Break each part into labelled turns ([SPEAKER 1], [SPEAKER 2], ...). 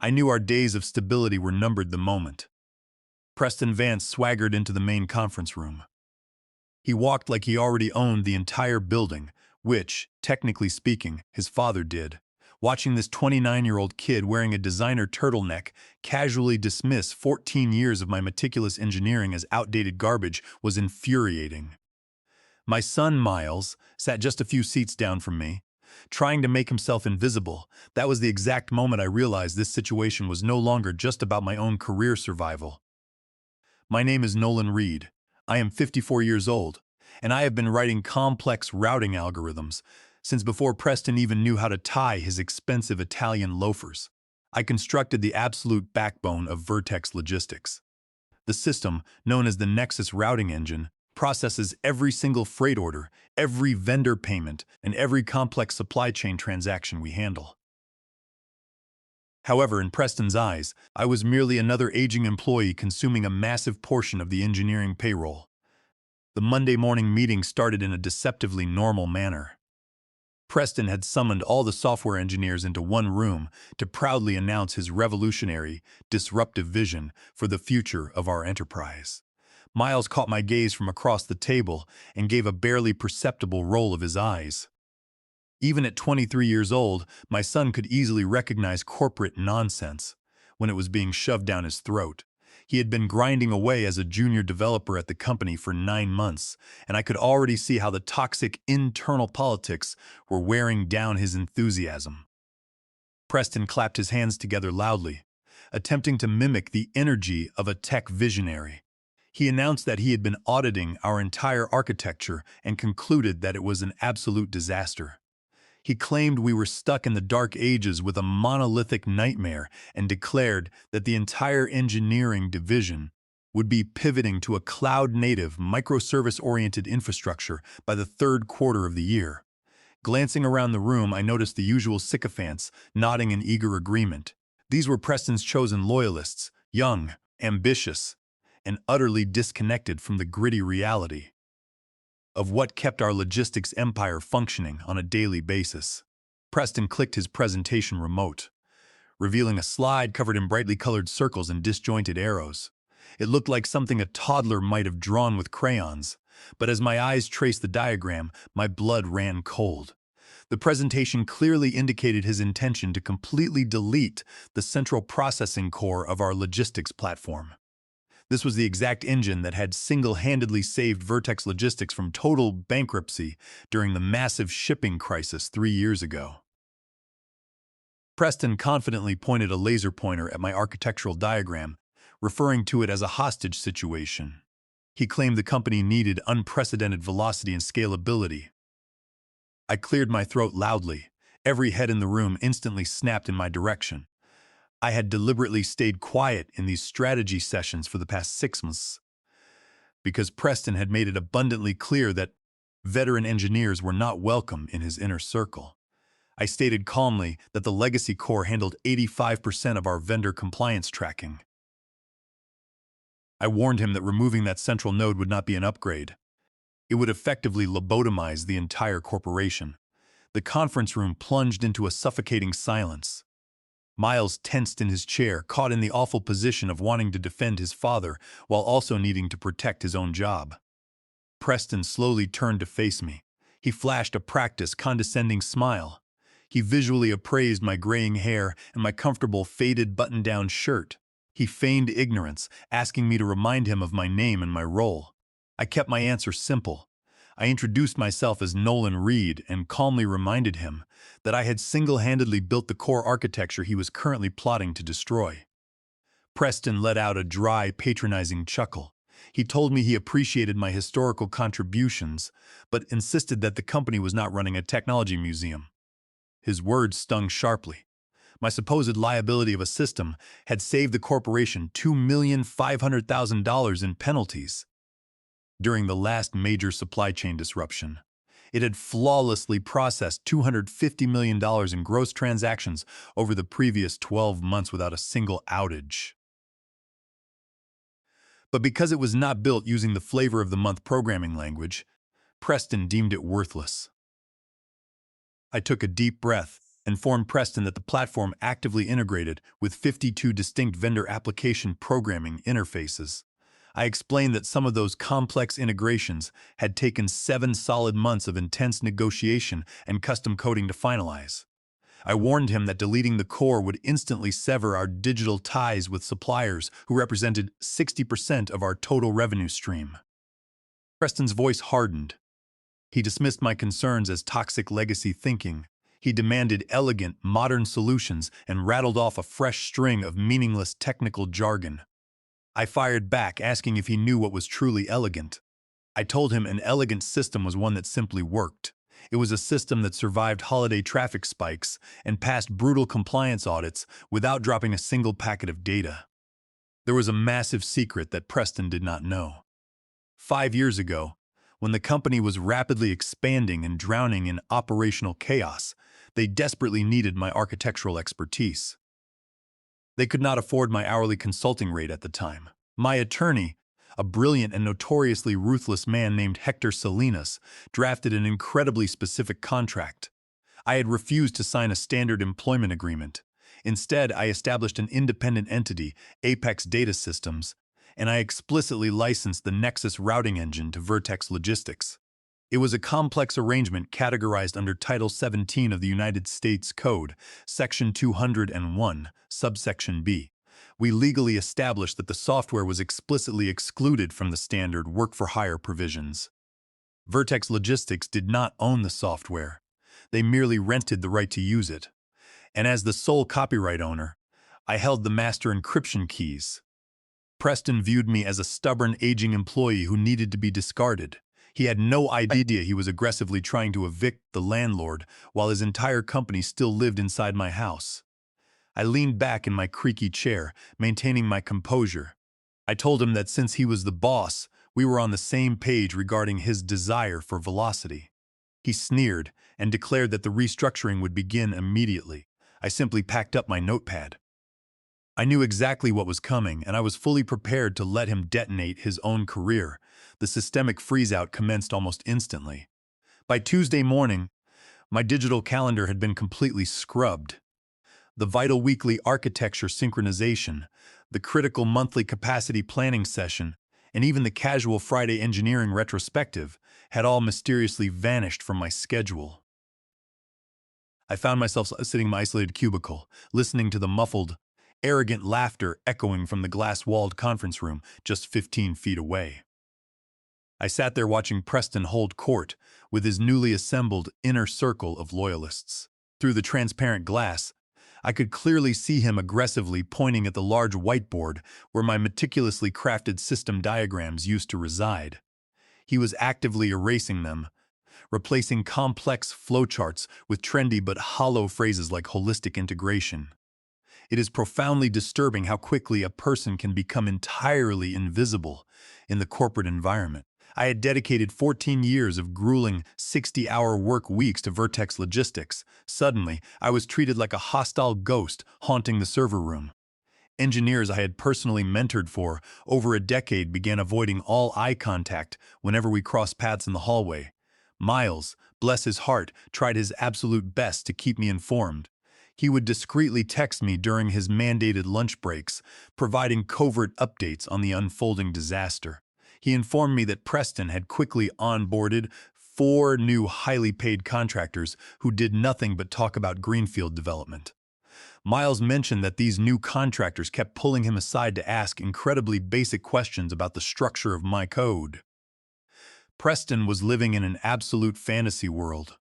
[SPEAKER 1] I knew our days of stability were numbered the moment. Preston Vance swaggered into the main conference room. He walked like he already owned the entire building, which, technically speaking, his father did. Watching this 29-year-old kid wearing a designer turtleneck casually dismiss 14 years of my meticulous engineering as outdated garbage was infuriating. My son, Miles, sat just a few seats down from me, trying to make himself invisible. That was the exact moment I realized this situation was no longer just about my own career survival. My name is Nolan Reed. I am 54 years old, and I have been writing complex routing algorithms since before Preston even knew how to tie his expensive Italian loafers. I constructed the absolute backbone of Vertex Logistics. The system, known as the Nexus Routing Engine, processes every single freight order, every vendor payment, and every complex supply chain transaction we handle. However, in Preston's eyes, I was merely another aging employee consuming a massive portion of the engineering payroll. The Monday morning meeting started in a deceptively normal manner. Preston had summoned all the software engineers into one room to proudly announce his revolutionary, disruptive vision for the future of our enterprise. Miles caught my gaze from across the table and gave a barely perceptible roll of his eyes. Even at 23 years old, my son could easily recognize corporate nonsense when it was being shoved down his throat. He had been grinding away as a junior developer at the company for 9 months, and I could already see how the toxic internal politics were wearing down his enthusiasm. Preston clapped his hands together loudly, attempting to mimic the energy of a tech visionary. He announced that he had been auditing our entire architecture and concluded that it was an absolute disaster. He claimed we were stuck in the dark ages with a monolithic nightmare and declared that the entire engineering division would be pivoting to a cloud-native, microservice-oriented infrastructure by the third quarter of the year. Glancing around the room, I noticed the usual sycophants nodding in eager agreement. These were Preston's chosen loyalists, young, ambitious, and utterly disconnected from the gritty reality of what kept our logistics empire functioning on a daily basis. Preston clicked his presentation remote, revealing a slide covered in brightly colored circles and disjointed arrows. It looked like something a toddler might have drawn with crayons, but as my eyes traced the diagram, my blood ran cold. The presentation clearly indicated his intention to completely delete the central processing core of our logistics platform. This was the exact engine that had single-handedly saved Vertex Logistics from total bankruptcy during the massive shipping crisis 3 years ago. Preston confidently pointed a laser pointer at my architectural diagram, referring to it as a hostage situation. He claimed the company needed unprecedented velocity and scalability. I cleared my throat loudly. Every head in the room instantly snapped in my direction. I had deliberately stayed quiet in these strategy sessions for the past 6 months because Preston had made it abundantly clear that veteran engineers were not welcome in his inner circle. I stated calmly that the legacy core handled 85% of our vendor compliance tracking. I warned him that removing that central node would not be an upgrade. It would effectively lobotomize the entire corporation. The conference room plunged into a suffocating silence. Miles tensed in his chair, caught in the awful position of wanting to defend his father while also needing to protect his own job. Preston slowly turned to face me. He flashed a practiced, condescending smile. He visually appraised my graying hair and my comfortable, faded button-down shirt. He feigned ignorance, asking me to remind him of my name and my role. I kept my answer simple. I introduced myself as Nolan Reed and calmly reminded him that I had single-handedly built the core architecture he was currently plotting to destroy. Preston let out a dry, patronizing chuckle. He told me he appreciated my historical contributions, but insisted that the company was not running a technology museum. His words stung sharply. My supposed liability of a system had saved the corporation $2,500,000 in penalties. During the last major supply chain disruption, it had flawlessly processed $250 million in gross transactions over the previous 12 months without a single outage. But because it was not built using the flavor-of-the-month programming language, Preston deemed it worthless. I took a deep breath, Informed Preston that the platform actively integrated with 52 distinct vendor application programming interfaces. I explained that some of those complex integrations had taken 7 solid months of intense negotiation and custom coding to finalize. I warned him that deleting the core would instantly sever our digital ties with suppliers who represented 60% of our total revenue stream. Preston's voice hardened. He dismissed my concerns as toxic legacy thinking. He demanded elegant, modern solutions and rattled off a fresh string of meaningless technical jargon. I fired back, asking if he knew what was truly elegant. I told him an elegant system was one that simply worked. It was a system that survived holiday traffic spikes and passed brutal compliance audits without dropping a single packet of data. There was a massive secret that Preston did not know. 5 years ago, when the company was rapidly expanding and drowning in operational chaos, they desperately needed my architectural expertise. They could not afford my hourly consulting rate at the time. My attorney, a brilliant and notoriously ruthless man named Hector Salinas, drafted an incredibly specific contract. I had refused to sign a standard employment agreement. Instead, I established an independent entity, Apex Data Systems, and I explicitly licensed the Nexus routing engine to Vertex Logistics. It was a complex arrangement categorized under Title 17 of the United States Code, Section 201, subsection B. We legally established that the software was explicitly excluded from the standard work-for-hire provisions. Vertex Logistics did not own the software. They merely rented the right to use it. And as the sole copyright owner, I held the master encryption keys. Preston viewed me as a stubborn, aging employee who needed to be discarded. He had no idea he was aggressively trying to evict the landlord while his entire company still lived inside my house. I leaned back in my creaky chair, maintaining my composure. I told him that since he was the boss, we were on the same page regarding his desire for velocity. He sneered and declared that the restructuring would begin immediately. I simply packed up my notepad. I knew exactly what was coming, and I was fully prepared to let him detonate his own career. The systemic freeze-out commenced almost instantly. By Tuesday morning, my digital calendar had been completely scrubbed. The vital weekly architecture synchronization, the critical monthly capacity planning session, and even the casual Friday engineering retrospective had all mysteriously vanished from my schedule. I found myself sitting in my isolated cubicle, listening to the muffled, arrogant laughter echoing from the glass-walled conference room just 15 feet away. I sat there watching Preston hold court with his newly assembled inner circle of loyalists. Through the transparent glass, I could clearly see him aggressively pointing at the large whiteboard where my meticulously crafted system diagrams used to reside. He was actively erasing them, replacing complex flowcharts with trendy but hollow phrases like holistic integration. It is profoundly disturbing how quickly a person can become entirely invisible in the corporate environment. I had dedicated 14 years of grueling 60-hour work weeks to Vertex Logistics. Suddenly, I was treated like a hostile ghost haunting the server room. Engineers I had personally mentored for over a decade began avoiding all eye contact whenever we crossed paths in the hallway. Miles, bless his heart, tried his absolute best to keep me informed. He would discreetly text me during his mandated lunch breaks, providing covert updates on the unfolding disaster. He informed me that Preston had quickly onboarded 4 new highly paid contractors who did nothing but talk about greenfield development. Miles mentioned that these new contractors kept pulling him aside to ask incredibly basic questions about the structure of my code. Preston was living in an absolute fantasy world.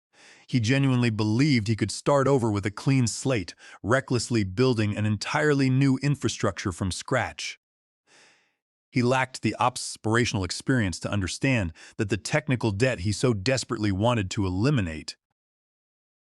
[SPEAKER 1] He genuinely believed he could start over with a clean slate, recklessly building an entirely new infrastructure from scratch. He lacked the operational experience to understand that the technical debt he so desperately wanted to eliminate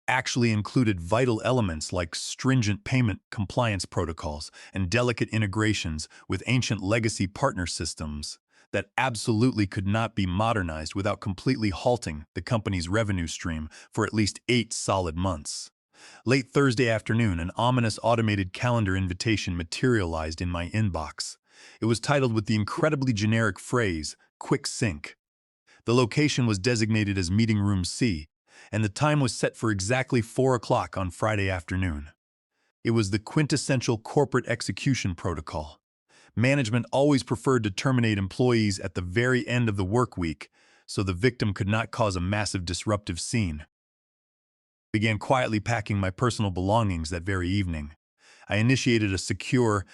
[SPEAKER 1] actually included vital elements like stringent payment compliance protocols and delicate integrations with ancient legacy partner systems that absolutely could not be modernized without completely halting the company's revenue stream for at least 8 solid months. Late Thursday afternoon, an ominous automated calendar invitation materialized in my inbox. It was titled with the incredibly generic phrase, "Quick Sync." The location was designated as Meeting Room C, and the time was set for exactly 4 o'clock on Friday afternoon. It was the quintessential corporate execution protocol. Management always preferred to terminate employees at the very end of the work week, so the victim could not cause a massive disruptive scene. I began quietly packing my personal belongings that very evening. I initiated a secure,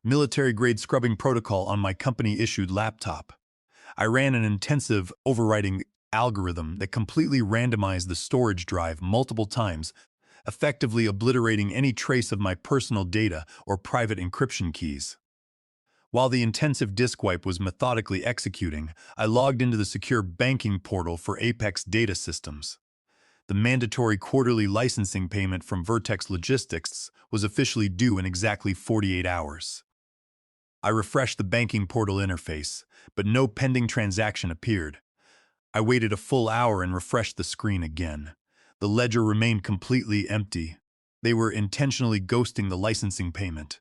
[SPEAKER 1] military-grade scrubbing protocol on my company-issued laptop. I ran an intensive overwriting algorithm that completely randomized the storage drive multiple times, effectively obliterating any trace of my personal data or private encryption keys. While the intensive disk wipe was methodically executing, I logged into the secure banking portal for Apex Data Systems. The mandatory quarterly licensing payment from Vertex Logistics was officially due in exactly 48 hours. I refreshed the banking portal interface, but no pending transaction appeared. I waited a full hour and refreshed the screen again. The ledger remained completely empty. They were intentionally ghosting the licensing payment.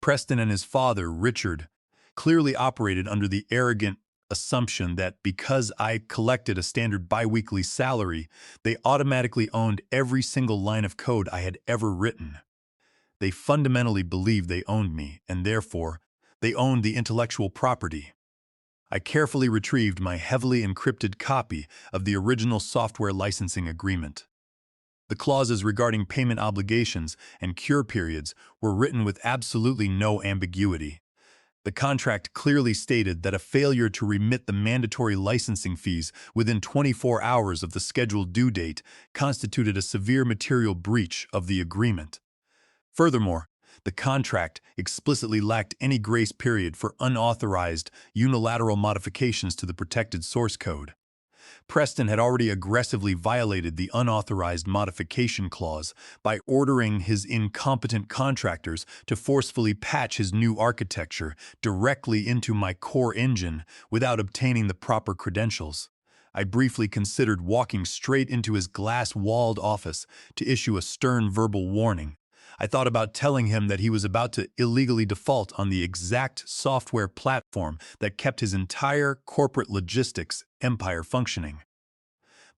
[SPEAKER 1] Preston and his father, Richard, clearly operated under the arrogant assumption that because I collected a standard biweekly salary, they automatically owned every single line of code I had ever written. They fundamentally believed they owned me, and therefore, they owned the intellectual property. I carefully retrieved my heavily encrypted copy of the original software licensing agreement. The clauses regarding payment obligations and cure periods were written with absolutely no ambiguity. The contract clearly stated that a failure to remit the mandatory licensing fees within 24 hours of the scheduled due date constituted a severe material breach of the agreement. Furthermore, the contract explicitly lacked any grace period for unauthorized, unilateral modifications to the protected source code. Preston had already aggressively violated the unauthorized modification clause by ordering his incompetent contractors to forcefully patch his new architecture directly into my core engine without obtaining the proper credentials. I briefly considered walking straight into his glass-walled office to issue a stern verbal warning. I thought about telling him that he was about to illegally default on the exact software platform that kept his entire corporate logistics empire functioning.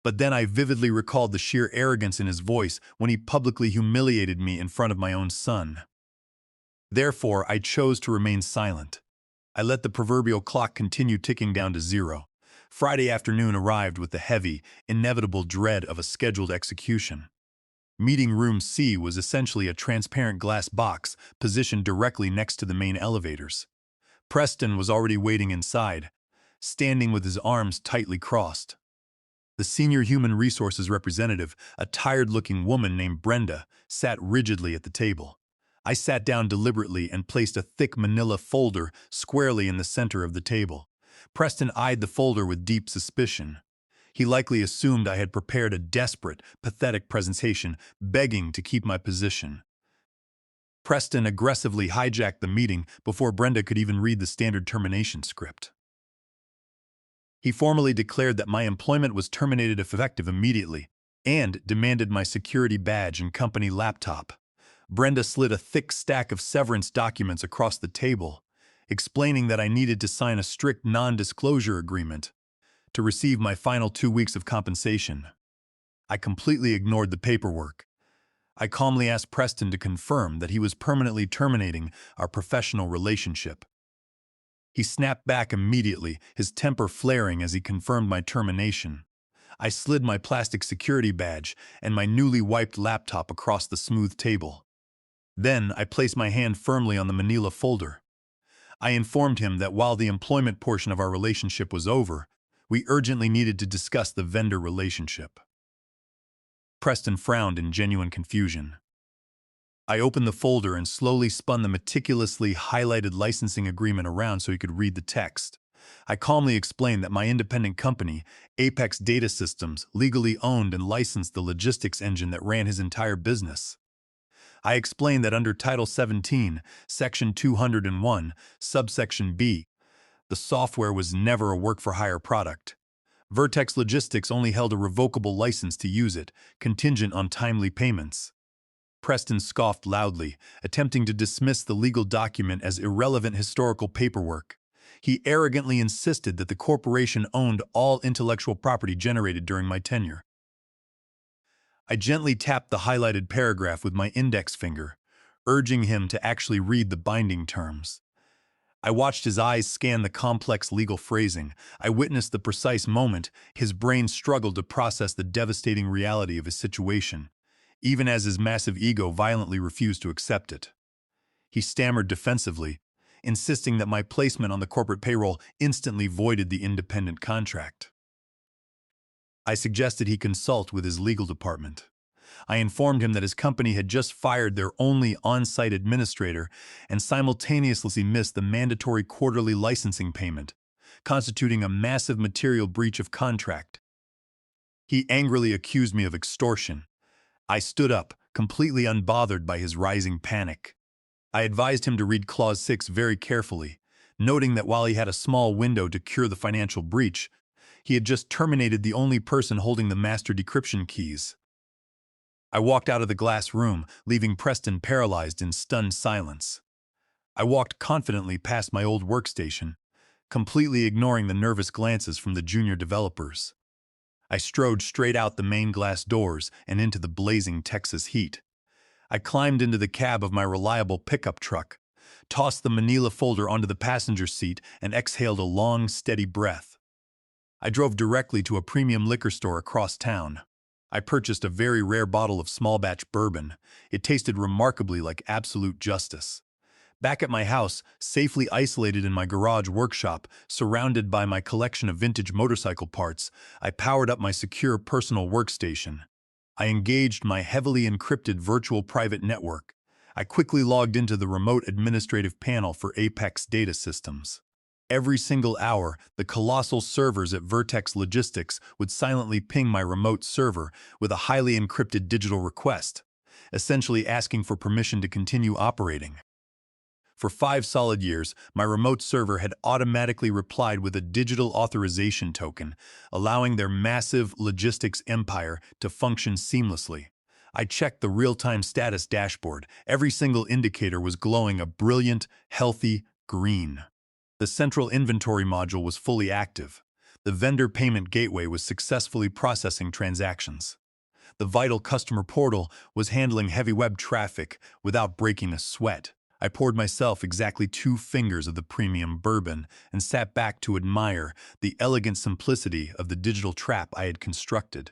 [SPEAKER 1] But then I vividly recalled the sheer arrogance in his voice when he publicly humiliated me in front of my own son. Therefore, I chose to remain silent. I let the proverbial clock continue ticking down to 0. Friday afternoon arrived with the heavy, inevitable dread of a scheduled execution. Meeting Room C was essentially a transparent glass box positioned directly next to the main elevators. Preston was already waiting inside, standing with his arms tightly crossed. The senior human resources representative, a tired-looking woman named Brenda, sat rigidly at the table. I sat down deliberately and placed a thick manila folder squarely in the center of the table. Preston eyed the folder with deep suspicion. He likely assumed I had prepared a desperate, pathetic presentation, begging to keep my position. Preston aggressively hijacked the meeting before Brenda could even read the standard termination script. He formally declared that my employment was terminated effective immediately and demanded my security badge and company laptop. Brenda slid a thick stack of severance documents across the table, explaining that I needed to sign a strict non-disclosure agreement to receive my final 2 weeks of compensation. I completely ignored the paperwork. I calmly asked Preston to confirm that he was permanently terminating our professional relationship. He snapped back immediately, his temper flaring as he confirmed my termination. I slid my plastic security badge and my newly wiped laptop across the smooth table. Then I placed my hand firmly on the manila folder. I informed him that while the employment portion of our relationship was over, we urgently needed to discuss the vendor relationship. Preston frowned in genuine confusion. I opened the folder and slowly spun the meticulously highlighted licensing agreement around so he could read the text. I calmly explained that my independent company, Apex Data Systems, legally owned and licensed the logistics engine that ran his entire business. I explained that under Title 17, Section 201, Subsection B, the software was never a work-for-hire product. Vertex Logistics only held a revocable license to use it, contingent on timely payments. Preston scoffed loudly, attempting to dismiss the legal document as irrelevant historical paperwork. He arrogantly insisted that the corporation owned all intellectual property generated during my tenure. I gently tapped the highlighted paragraph with my index finger, urging him to actually read the binding terms. I watched his eyes scan the complex legal phrasing. I witnessed the precise moment his brain struggled to process the devastating reality of his situation, even as his massive ego violently refused to accept it. He stammered defensively, insisting that my placement on the corporate payroll instantly voided the independent contract. I suggested he consult with his legal department. I informed him that his company had just fired their only on-site administrator and simultaneously missed the mandatory quarterly licensing payment, constituting a massive material breach of contract. He angrily accused me of extortion. I stood up, completely unbothered by his rising panic. I advised him to read Clause 6 very carefully, noting that while he had a small window to cure the financial breach, he had just terminated the only person holding the master decryption keys. I walked out of the glass room, leaving Preston paralyzed in stunned silence. I walked confidently past my old workstation, completely ignoring the nervous glances from the junior developers. I strode straight out the main glass doors and into the blazing Texas heat. I climbed into the cab of my reliable pickup truck, tossed the manila folder onto the passenger seat, and exhaled a long, steady breath. I drove directly to a premium liquor store across town. I purchased a very rare bottle of small-batch bourbon. It tasted remarkably like absolute justice. Back at my house, safely isolated in my garage workshop, surrounded by my collection of vintage motorcycle parts, I powered up my secure personal workstation. I engaged my heavily encrypted virtual private network. I quickly logged into the remote administrative panel for Apex Data Systems. Every single hour, the colossal servers at Vertex Logistics would silently ping my remote server with a highly encrypted digital request, essentially asking for permission to continue operating. For 5 solid years, my remote server had automatically replied with a digital authorization token, allowing their massive logistics empire to function seamlessly. I checked the real-time status dashboard. Every single indicator was glowing a brilliant, healthy green. The central inventory module was fully active. The vendor payment gateway was successfully processing transactions. The vital customer portal was handling heavy web traffic without breaking a sweat. I poured myself exactly 2 fingers of the premium bourbon and sat back to admire the elegant simplicity of the digital trap I had constructed.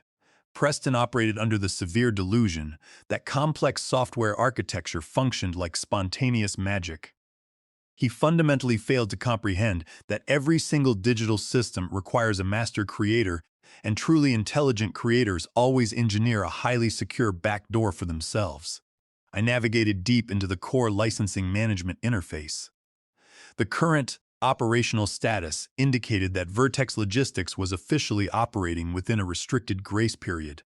[SPEAKER 1] Preston operated under the severe delusion that complex software architecture functioned like spontaneous magic. He fundamentally failed to comprehend that every single digital system requires a master creator, and truly intelligent creators always engineer a highly secure backdoor for themselves. I navigated deep into the core licensing management interface. The current operational status indicated that Vertex Logistics was officially operating within a restricted grace period.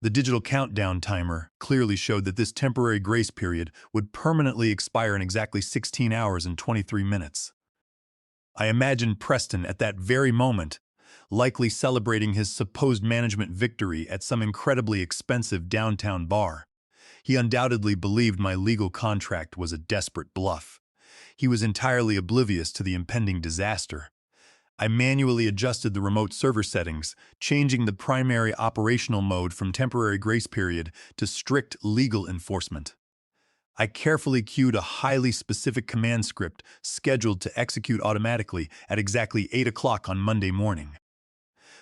[SPEAKER 1] The digital countdown timer clearly showed that this temporary grace period would permanently expire in exactly 16 hours and 23 minutes. I imagined Preston at that very moment, likely celebrating his supposed management victory at some incredibly expensive downtown bar. He undoubtedly believed my legal contract was a desperate bluff. He was entirely oblivious to the impending disaster. I manually adjusted the remote server settings, changing the primary operational mode from temporary grace period to strict legal enforcement. I carefully queued a highly specific command script scheduled to execute automatically at exactly 8 o'clock on Monday morning.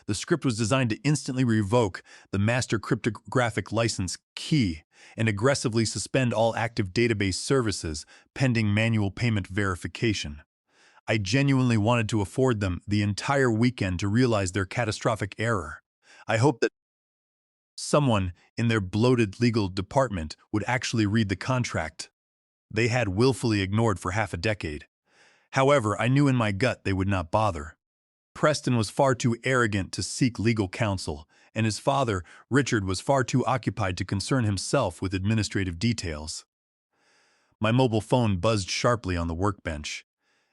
[SPEAKER 1] The script was designed to instantly revoke the master cryptographic license key and aggressively suspend all active database services pending manual payment verification. I genuinely wanted to afford them the entire weekend to realize their catastrophic error. I hoped that someone in their bloated legal department would actually read the contract they had willfully ignored for half a decade. However, I knew in my gut they would not bother. Preston was far too arrogant to seek legal counsel, and his father, Richard, was far too occupied to concern himself with administrative details. My mobile phone buzzed sharply on the workbench.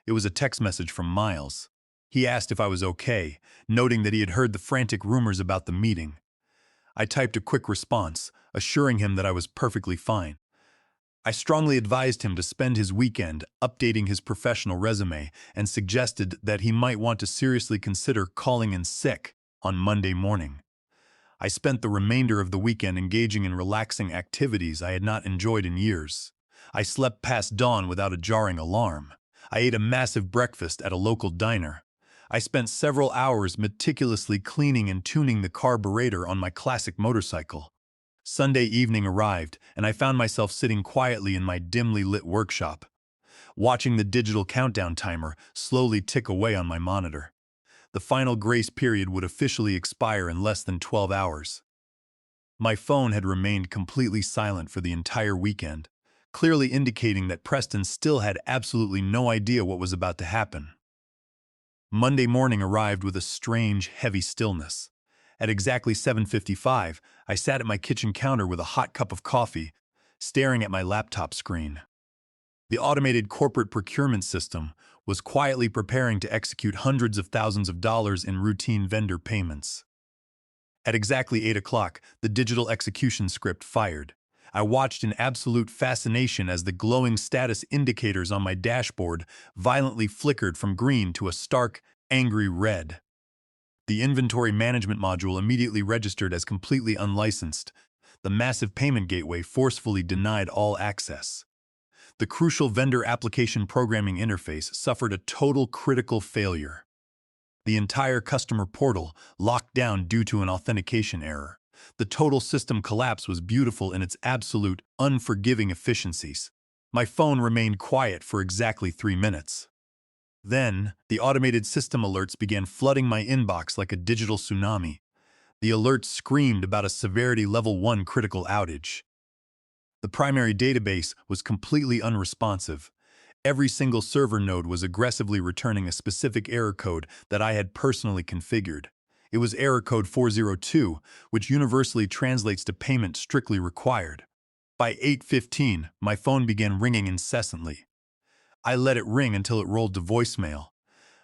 [SPEAKER 1] It was a text message from Miles. He asked if I was okay, noting that he had heard the frantic rumors about the meeting. I typed a quick response, assuring him that I was perfectly fine. I strongly advised him to spend his weekend updating his professional resume and suggested that he might want to seriously consider calling in sick on Monday morning. I spent the remainder of the weekend engaging in relaxing activities I had not enjoyed in years. I slept past dawn without a jarring alarm. I ate a massive breakfast at a local diner. I spent several hours meticulously cleaning and tuning the carburetor on my classic motorcycle. Sunday evening arrived, and I found myself sitting quietly in my dimly lit workshop, watching the digital countdown timer slowly tick away on my monitor. The final grace period would officially expire in less than 12 hours. My phone had remained completely silent for the entire weekend, clearly indicating that Preston still had absolutely no idea what was about to happen. Monday morning arrived with a strange, heavy stillness. At exactly 7:55, I sat at my kitchen counter with a hot cup of coffee, staring at my laptop screen. The automated corporate procurement system was quietly preparing to execute hundreds of thousands of dollars in routine vendor payments. At exactly 8 o'clock, the digital execution script fired. I watched in absolute fascination as the glowing status indicators on my dashboard violently flickered from green to a stark, angry red. The inventory management module immediately registered as completely unlicensed. The massive payment gateway forcefully denied all access. The crucial vendor application programming interface suffered a total critical failure. The entire customer portal locked down due to an authentication error. The total system collapse was beautiful in its absolute, unforgiving efficiencies. My phone remained quiet for exactly 3 minutes. Then, the automated system alerts began flooding my inbox like a digital tsunami. The alerts screamed about a severity level 1 critical outage. The primary database was completely unresponsive. Every single server node was aggressively returning a specific error code that I had personally configured. It was error code 402, which universally translates to payment strictly required. By 8:15, my phone began ringing incessantly. I let it ring until it rolled to voicemail.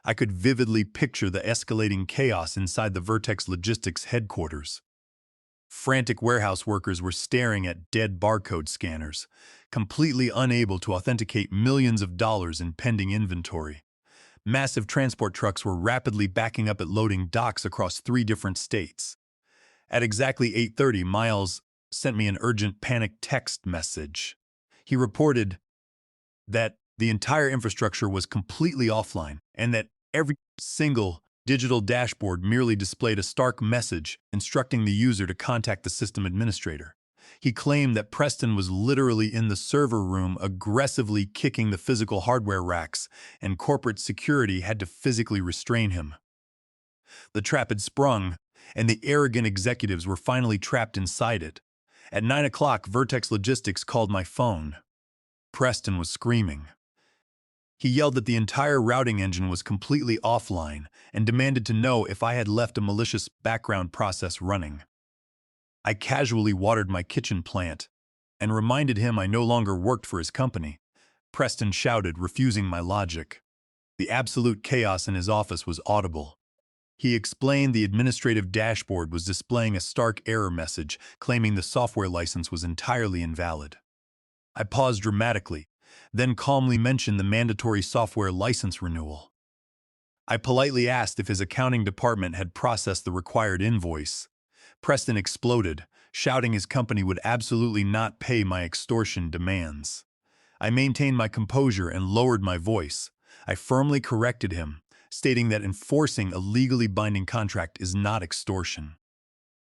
[SPEAKER 1] I could vividly picture the escalating chaos inside the Vertex Logistics headquarters. Frantic warehouse workers were staring at dead barcode scanners, completely unable to authenticate millions of dollars in pending inventory. Massive transport trucks were rapidly backing up at loading docks across 3 different states. At exactly 8:30, Miles sent me an urgent panic text message. He reported that the entire infrastructure was completely offline and that every single digital dashboard merely displayed a stark message instructing the user to contact the system administrator. He claimed that Preston was literally in the server room aggressively kicking the physical hardware racks, and corporate security had to physically restrain him. The trap had sprung, and the arrogant executives were finally trapped inside it. At 9 o'clock, Vertex Logistics called my phone. Preston was screaming. He yelled that the entire routing engine was completely offline and demanded to know if I had left a malicious background process running. I casually watered my kitchen plant and reminded him I no longer worked for his company. Preston shouted, refusing my logic. The absolute chaos in his office was audible. He explained the administrative dashboard was displaying a stark error message claiming the software license was entirely invalid. I paused dramatically, then calmly mentioned the mandatory software license renewal. I politely asked if his accounting department had processed the required invoice. Preston exploded, shouting his company would absolutely not pay my extortion demands. I maintained my composure and lowered my voice. I firmly corrected him, stating that enforcing a legally binding contract is not extortion.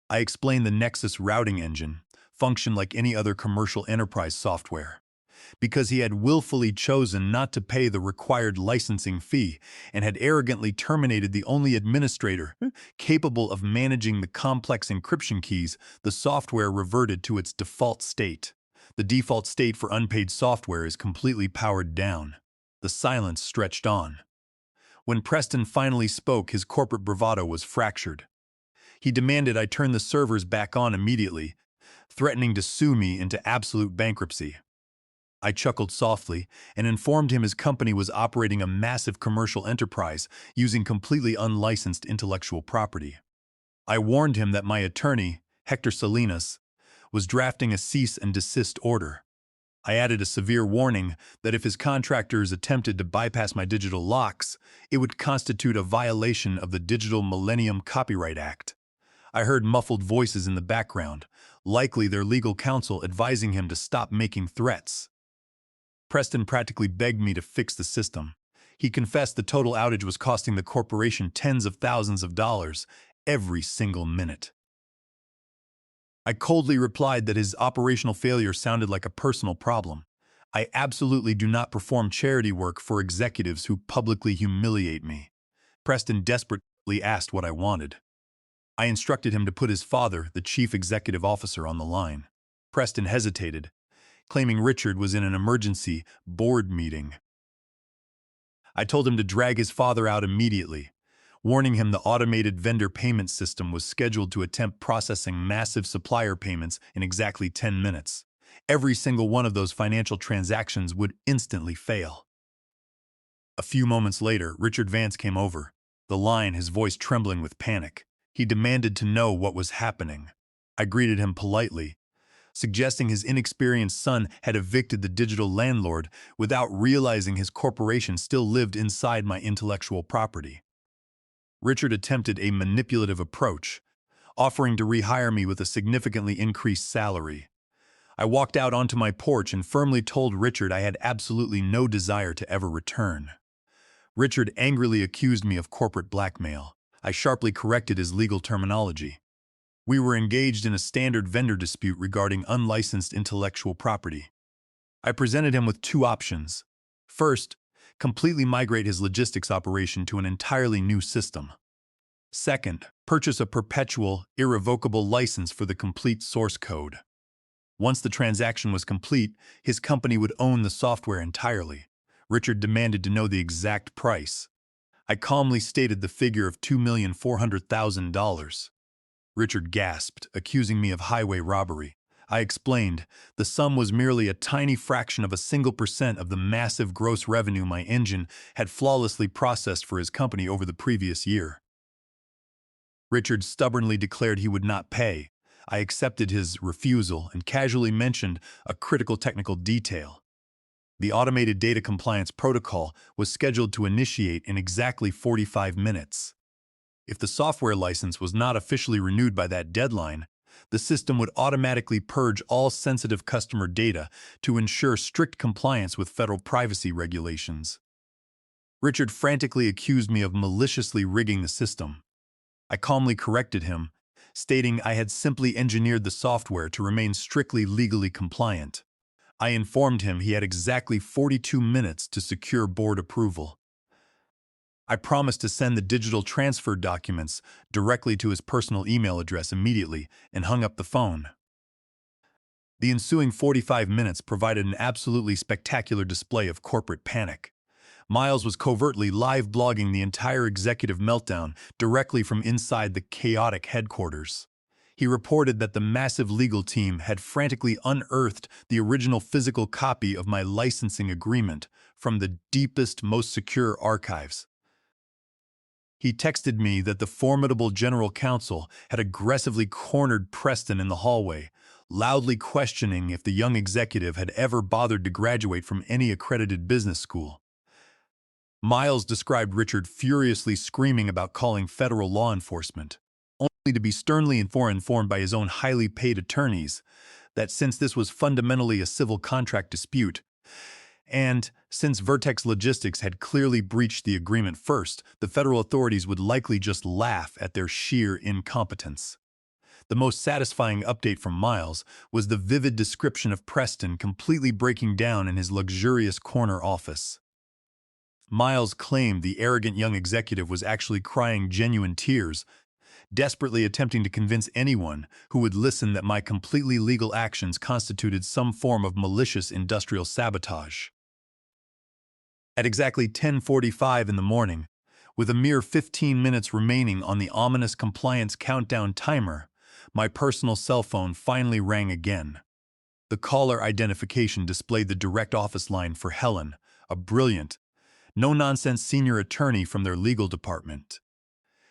[SPEAKER 1] I explained the Nexus routing engine functioned like any other commercial enterprise software, because he had willfully chosen not to pay the required licensing fee and had arrogantly terminated the only administrator capable of managing the complex encryption keys. The software reverted to its default state. The default state for unpaid software is completely powered down. The silence stretched on. When Preston finally spoke, his corporate bravado was fractured. He demanded I turn the servers back on immediately, threatening to sue me into absolute bankruptcy. I chuckled softly and informed him his company was operating a massive commercial enterprise using completely unlicensed intellectual property. I warned him that my attorney, Hector Salinas, was drafting a cease and desist order. I added a severe warning that if his contractors attempted to bypass my digital locks, it would constitute a violation of the Digital Millennium Copyright Act. I heard muffled voices in the background, likely their legal counsel advising him to stop making threats. Preston practically begged me to fix the system. He confessed the total outage was costing the corporation tens of thousands of dollars every single minute. I coldly replied that his operational failure sounded like a personal problem. I absolutely do not perform charity work for executives who publicly humiliate me. Preston desperately asked what I wanted. I instructed him to put his father, the chief executive officer, on the line. Preston hesitated, claiming Richard was in an emergency board meeting. I told him to drag his father out immediately, warning him the automated vendor payment system was scheduled to attempt processing massive supplier payments in exactly 10 minutes. Every single one of those financial transactions would instantly fail. A few moments later, Richard Vance came over, the line, his voice trembling with panic. He demanded to know what was happening. I greeted him politely, suggesting his inexperienced son had evicted the digital landlord without realizing his corporation still lived inside my intellectual property. Richard attempted a manipulative approach, offering to rehire me with a significantly increased salary. I walked out onto my porch and firmly told Richard I had absolutely no desire to ever return. Richard angrily accused me of corporate blackmail. I sharply corrected his legal terminology. We were engaged in a standard vendor dispute regarding unlicensed intellectual property. I presented him with two options. First, completely migrate his logistics operation to an entirely new system. Second, purchase a perpetual, irrevocable license for the complete source code. Once the transaction was complete, his company would own the software entirely. Richard demanded to know the exact price. I calmly stated the figure of $2,400,000. Richard gasped, accusing me of highway robbery. I explained the sum was merely a tiny fraction of a single % of the massive gross revenue my engine had flawlessly processed for his company over the previous year. Richard stubbornly declared he would not pay. I accepted his refusal and casually mentioned a critical technical detail. The automated data compliance protocol was scheduled to initiate in exactly 45 minutes. If the software license was not officially renewed by that deadline, the system would automatically purge all sensitive customer data to ensure strict compliance with federal privacy regulations. Richard frantically accused me of maliciously rigging the system. I calmly corrected him, stating I had simply engineered the software to remain strictly legally compliant. I informed him he had exactly 42 minutes to secure board approval. I promised to send the digital transfer documents directly to his personal email address immediately and hung up the phone. The ensuing 45 minutes provided an absolutely spectacular display of corporate panic. Miles was covertly live blogging the entire executive meltdown directly from inside the chaotic headquarters. He reported that the massive legal team had frantically unearthed the original physical copy of my licensing agreement from the deepest, most secure archives. He texted me that the formidable general counsel had aggressively cornered Preston in the hallway, loudly questioning if the young executive had ever bothered to graduate from any accredited business school. Miles described Richard furiously screaming about calling federal law enforcement, only to be sternly informed by his own highly paid attorneys that since this was fundamentally a civil contract dispute, and since Vertex Logistics had clearly breached the agreement first, the federal authorities would likely just laugh at their sheer incompetence. The most satisfying update from Miles was the vivid description of Preston completely breaking down in his luxurious corner office. Miles claimed the arrogant young executive was actually crying genuine tears, desperately attempting to convince anyone who would listen that my completely legal actions constituted some form of malicious industrial sabotage. At exactly 10:45 in the morning, with a mere 15 minutes remaining on the ominous compliance countdown timer, my personal cell phone finally rang again. The caller identification displayed the direct office line for Helen, a brilliant, no-nonsense senior attorney from their legal department.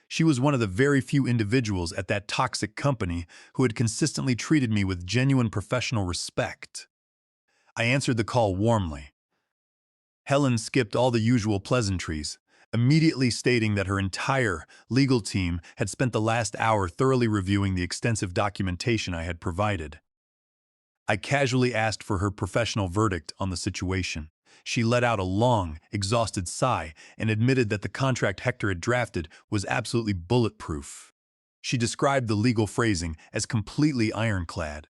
[SPEAKER 1] She was one of the very few individuals at that toxic company who had consistently treated me with genuine professional respect. I answered the call warmly. Helen skipped all the usual pleasantries, immediately stating that her entire legal team had spent the last hour thoroughly reviewing the extensive documentation I had provided. I casually asked for her professional verdict on the situation. She let out a long, exhausted sigh and admitted that the contract Hector had drafted was absolutely bulletproof. She described the legal phrasing as completely ironclad.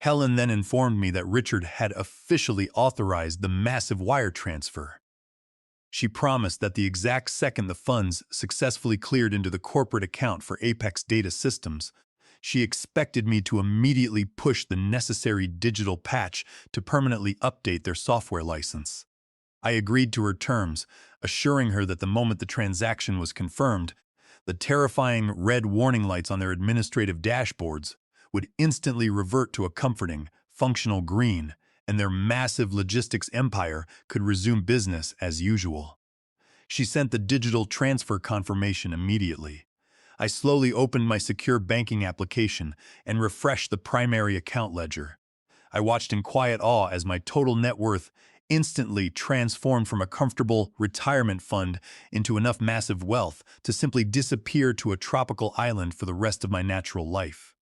[SPEAKER 1] Helen then informed me that Richard had officially authorized the massive wire transfer. She promised that the exact second the funds successfully cleared into the corporate account for Apex Data Systems, she expected me to immediately push the necessary digital patch to permanently update their software license. I agreed to her terms, assuring her that the moment the transaction was confirmed, the terrifying red warning lights on their administrative dashboards would instantly revert to a comforting, functional green, and their massive logistics empire could resume business as usual. She sent the digital transfer confirmation immediately. I slowly opened my secure banking application and refreshed the primary account ledger. I watched in quiet awe as my total net worth instantly transformed from a comfortable retirement fund into enough massive wealth to simply disappear to a tropical island for the rest of my natural life.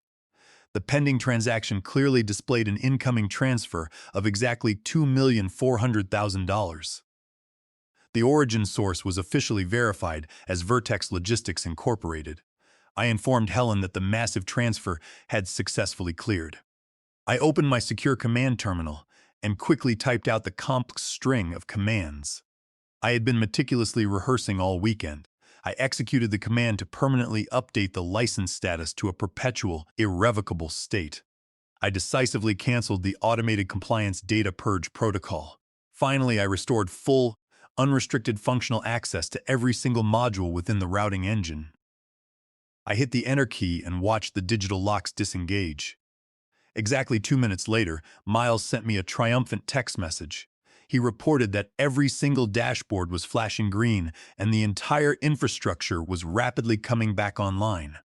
[SPEAKER 1] The pending transaction clearly displayed an incoming transfer of exactly $2,400,000. The origin source was officially verified as Vertex Logistics Incorporated. I informed Helen that the massive transfer had successfully cleared. I opened my secure command terminal and quickly typed out the complex string of commands I had been meticulously rehearsing all weekend. I executed the command to permanently update the license status to a perpetual, irrevocable state. I decisively canceled the automated compliance data purge protocol. Finally, I restored full, unrestricted functional access to every single module within the routing engine. I hit the enter key and watched the digital locks disengage. Exactly 2 minutes later, Miles sent me a triumphant text message. He reported that every single dashboard was flashing green and the entire infrastructure was rapidly coming back online.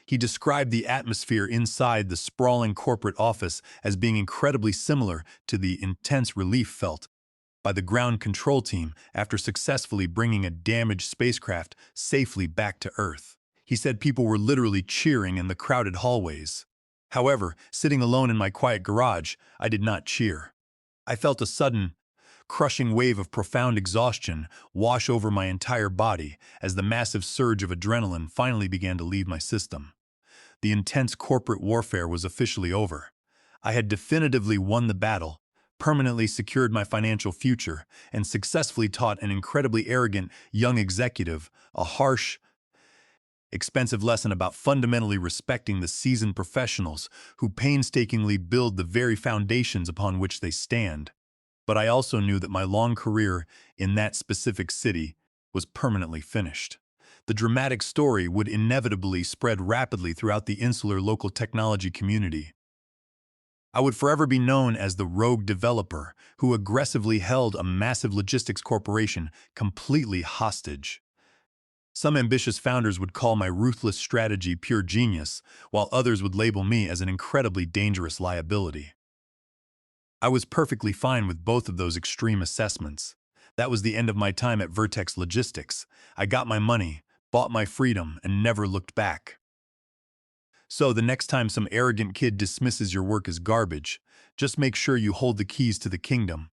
[SPEAKER 1] He described the atmosphere inside the sprawling corporate office as being incredibly similar to the intense relief felt by the ground control team after successfully bringing a damaged spacecraft safely back to Earth. He said people were literally cheering in the crowded hallways. However, sitting alone in my quiet garage, I did not cheer. I felt a sudden, crushing wave of profound exhaustion wash over my entire body as the massive surge of adrenaline finally began to leave my system. The intense corporate warfare was officially over. I had definitively won the battle, permanently secured my financial future, and successfully taught an incredibly arrogant young executive a harsh, expensive lesson about fundamentally respecting the seasoned professionals who painstakingly build the very foundations upon which they stand. But I also knew that my long career in that specific city was permanently finished. The dramatic story would inevitably spread rapidly throughout the insular local technology community. I would forever be known as the rogue developer who aggressively held a massive logistics corporation completely hostage. Some ambitious founders would call my ruthless strategy pure genius, while others would label me as an incredibly dangerous liability. I was perfectly fine with both of those extreme assessments. That was the end of my time at Vertex Logistics. I got my money, bought my freedom, and never looked back. So the next time some arrogant kid dismisses your work as garbage, just make sure you hold the keys to the kingdom.